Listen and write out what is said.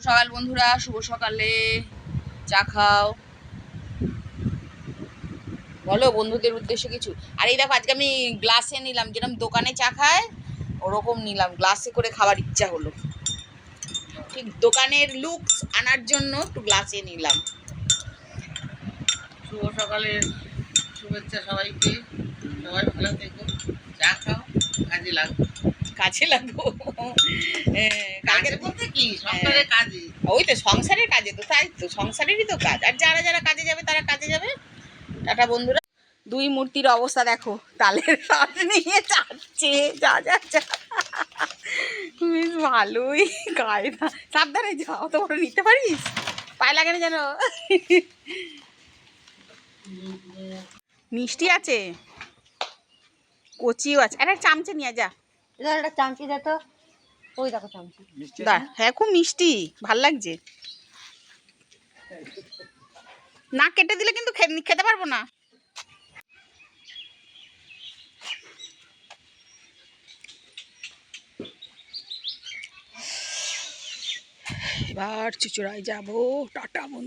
সকাল বন্ধুরা, শুভ সকালে। চা খাও, বলো বন্ধুদের উদ্দেশ্যে কিছু। আর এই দেখো, আজকে আমি গ্লাসে নিলাম, যেরকম দোকানে চা খায় ওরকম নিলাম, গ্লাসে করে খাবার ইচ্ছা হলো। ঠিক দোকানের লুকস আনার জন্য একটু গ্লাসে নিলাম। শুভ সকালের শুভেচ্ছা সবাইকে। সবাই ভালো থেকো, চা খাও, কাজে লাগো। কাছে লাগবো। কাজে বলতে কি, সংসারের কাজে। ওই তো সংসারের কাজে, তো তাই তো সংসারেরই তো কাজ। আর যারা যারা কাজে যাবে তারা কাজে যাবে। টাটা বন্ধুরা। দুই মূর্তির অবস্থা দেখো, তালের রস নিয়ে যাচ্ছে। যা যা যা, বেশ ভালোই গায়ে না। সাবধানে যা, অত বড় নিতে পারিস, পায়ে লাগে না যেন। মিষ্টি আছে, কচিও আছে। একটা চামচে নিয়ে যা, একটা চামচি দে তো। ওই দেখো চামচি। হ্যাঁ খুব মিষ্টি, ভাল লাগছে। না কেটে দিলে কিন্তু খেতে পারবো না। এবার চুচুড়ায় যাবো। টাটা বন্ধু।